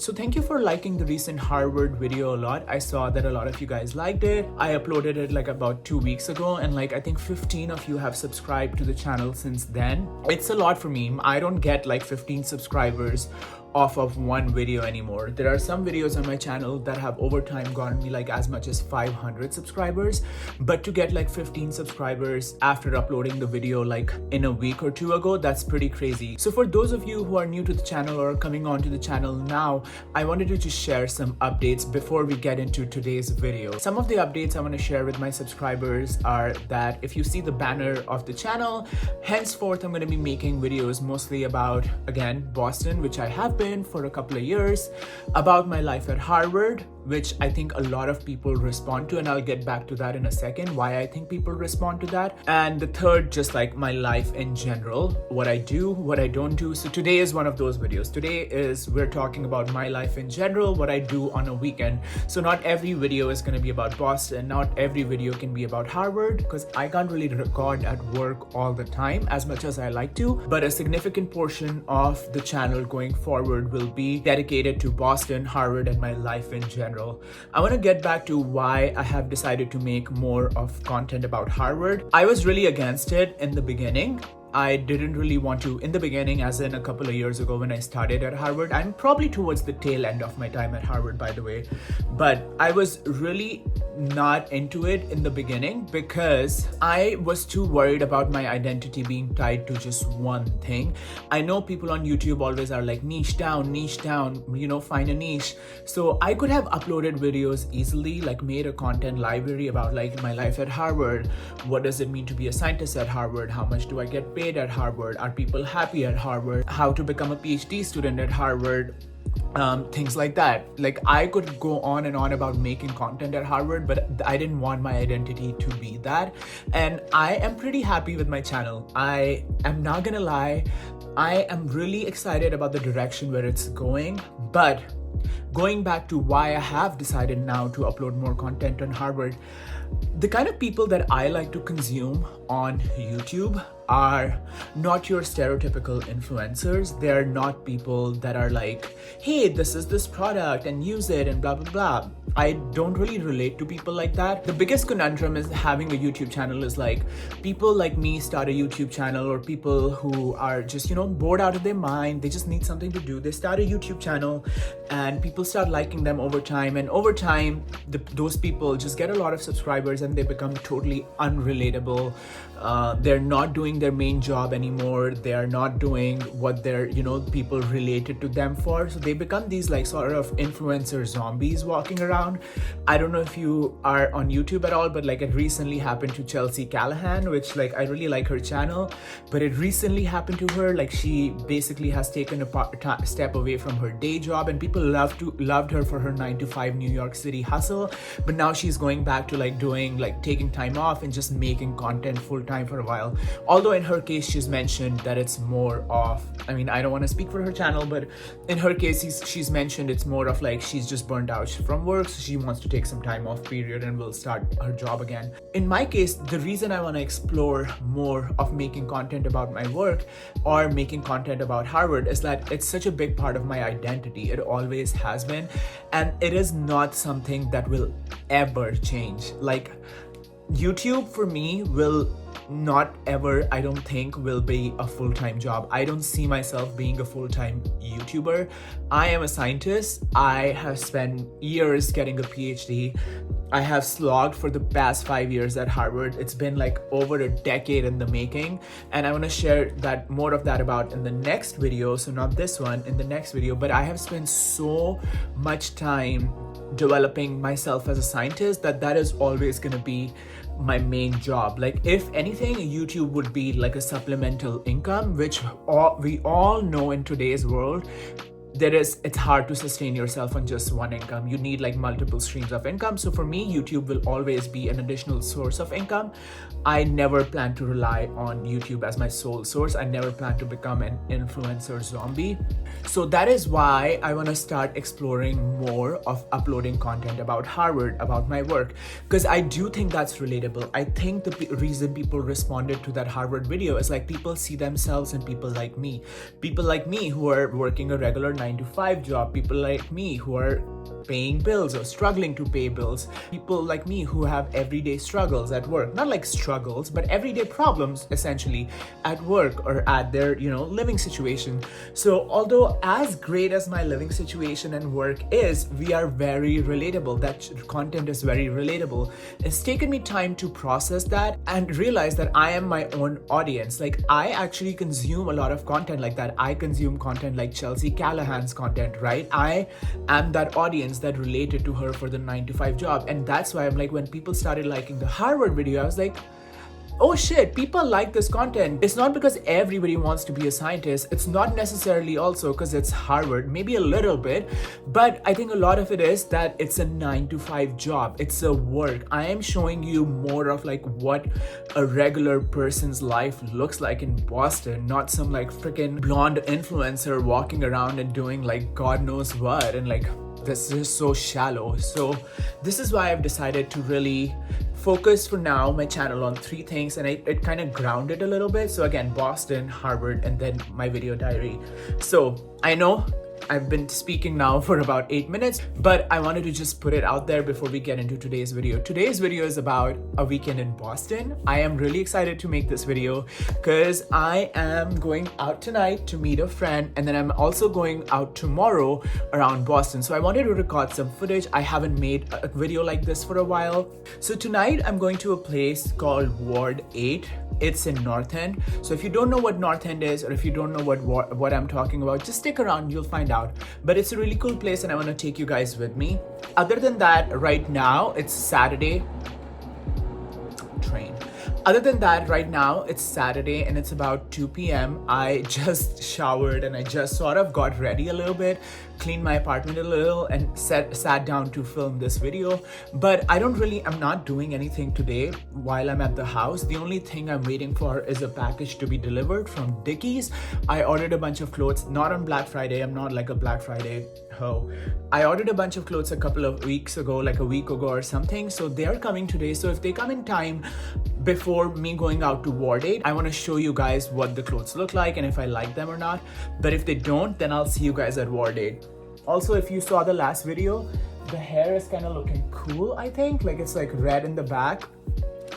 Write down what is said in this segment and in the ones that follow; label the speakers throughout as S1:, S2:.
S1: So thank you for liking the recent Harvard video a lot. I saw that a lot of you guys liked it. I uploaded it like about 2 weeks ago, and like I think 15 of you have subscribed to the channel since then. It's a lot for me. I don't get like 15 subscribers off of one video anymore. There are some videos on my channel that have over time gotten me like as much as 500 subscribers, but to get like 15 subscribers after uploading the video like in a week or two ago, that's pretty crazy. So for those of you who are new to the channel or coming onto the channel now, I wanted to just share some updates before we get into today's video. Some of the updates I want to share with my subscribers are that if you see the banner of the channel, henceforth I'm going to be making videos mostly about, again, Boston, which I have been for a couple of years, about my life at Harvard, which I think a lot of people respond to, and I'll get back to that in a second, why I think people respond to that. And the third, just like my life in general, what I do, what I don't do. So today is one of those videos. Today is, we're talking about my life in general, what I do on a weekend. So not every video is going to be about Boston, not every video can be about Harvard, because I can't really record at work all the time as much as I like to, but a significant portion of the channel going forward will be dedicated to Boston, Harvard, and my life in general. I want to get back to why I have decided to make more of content about Harvard. I was really against it in the beginning. I didn't really want to in the beginning, as in a couple of years ago when I started at Harvard. I'm probably towards the tail end of my time at Harvard, by the way, but I was really not into it in the beginning because I was too worried about my identity being tied to just one thing. I know people on YouTube always are like niche down, you know, find a niche. So I could have uploaded videos easily, like made a content library about like my life at Harvard. What does it mean to be a scientist at Harvard? How much do I get paid at Harvard? Are people happy at Harvard? How to become a PhD student at Harvard? Things like that. Like I could go on and on about making content at Harvard, but I didn't want my identity to be that. And I am pretty happy with my channel. I am not gonna lie. I am really excited about the direction where it's going, but going back to why I have decided now to upload more content on Harvard, the kind of people that I like to consume on YouTube are not your stereotypical influencers. They're not people that are like, hey, this is this product and use it and blah, blah, blah. I don't really relate to people like that. The biggest conundrum is having a YouTube channel is like people like me start a YouTube channel, or people who are just, you know, bored out of their mind. They just need something to do. They start a YouTube channel and people start liking them over time. And over time, those people just get a lot of subscribers and they become totally unrelatable. They're not doing their main job anymore. They are not doing what they're, you know, people related to them for. So they become these like sort of influencer zombies walking around. I don't know if you are on YouTube at all, but like it recently happened to Chelsea Callahan, which like I really like her channel, but it recently happened to her. Like she basically has taken a step away from her day job, and people loved her for her 9-to-5 New York City hustle. But now she's going back to like doing like taking time off and just making content full time for a while. Although in her case, she's mentioned that it's more of, I mean, I don't want to speak for her channel, but in her case, she's mentioned it's more of like she's just burned out from work, so she wants to take some time off period and will start her job again. In my case, the reason I want to explore more of making content about my work or making content about Harvard is that it's such a big part of my identity. It always has been, and it is not something that will ever change. Like YouTube for me will not ever, I don't think, will be a full-time job. I don't see myself being a full-time YouTuber. I am a scientist. I have spent years getting a PhD. I have slogged for the past 5 years at Harvard. It's been like over a decade in the making, and I want to share that more of that about in the next video. So not this one, in the next video, but I have spent so much time developing myself as a scientist that is always going to be my main job. Like if anything, YouTube would be like a supplemental income, which we all know in today's world it's hard to sustain yourself on just one income. You need like multiple streams of income. So for me, YouTube will always be an additional source of income. I never plan to rely on YouTube as my sole source. I never plan to become an influencer zombie. So that is why I want to start exploring more of uploading content about Harvard, about my work, because I do think that's relatable. I think the reason people responded to that Harvard video is like people see themselves in people like me who are working a regular 9 9 to 5 job, people like me who are paying bills or struggling to pay bills, people like me who have everyday struggles at work, not like struggles, but everyday problems essentially at work or at their, living situation. So although as great as my living situation and work is, we are very relatable. That content is very relatable. It's taken me time to process that and realize that I am my own audience. Like, I actually consume a lot of content like that. I consume content like Chelsea Callahan's content, right? I am that audience that related to her for the 9 to 5 job. And that's why I'm like, when people started liking the Harvard video, I was like, oh shit, people like this content. It's not because everybody wants to be a scientist. It's not necessarily also because it's Harvard, maybe a little bit, but I think a lot of it is that it's a 9 to 5 job. It's a work. I am showing you more of like what a regular person's life looks like in Boston, not some like freaking blonde influencer walking around and doing like God knows what, and like this is so shallow. So this is why I've decided to really focus for now my channel on 3 things, and it kind of grounded a little bit. So again, Boston, Harvard, and then my video diary. So I know I've been speaking now for about 8 minutes, but I wanted to just put it out there before we get into today's video. Today's video is about a weekend in Boston. I am really excited to make this video because I am going out tonight to meet a friend, and then I'm also going out tomorrow around Boston. So I wanted to record some footage. I haven't made a video like this for a while. So tonight I'm going to a place called Ward 8. It's in North End. So if you don't know what North End is, or if you don't know what I'm talking about, just stick around, you'll find out. But it's a really cool place and I want to take you guys with me. Other than that, right now it's Saturday. Train. Other than that, right now it's Saturday and it's about 2 p.m. I just showered and I just sort of got ready a little bit, cleaned my apartment a little, and sat down to film this video. But I'm not doing anything today while I'm at the house. The only thing I'm waiting for is a package to be delivered from Dickies. I ordered a bunch of clothes, not on Black Friday. I'm not like a Black Friday hoe. I ordered a bunch of clothes a couple of weeks ago, like a week ago or something. So they're coming today. So if they come in time before me going out to Ward 8, I want to show you guys what the clothes look like and if I like them or not. But if they don't, then I'll see you guys at Ward 8. Also, if you saw the last video, the hair is kind of looking cool, I think. Like, it's like red in the back.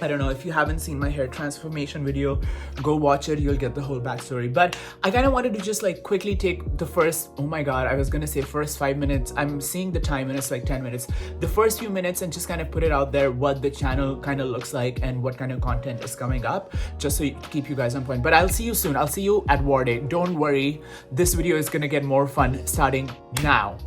S1: I don't know, if you haven't seen my hair transformation video, go watch it, you'll get the whole backstory. But I kind of wanted to just like quickly take the first, oh my god, I was gonna say first 5 minutes. I'm seeing the time and it's like 10 minutes. The first few minutes, and just kind of put it out there what the channel kind of looks like and what kind of content is coming up, just so keep you guys on point. But I'll see you soon. I'll see you at Ward 8. Don't worry, this video is gonna get more fun starting now.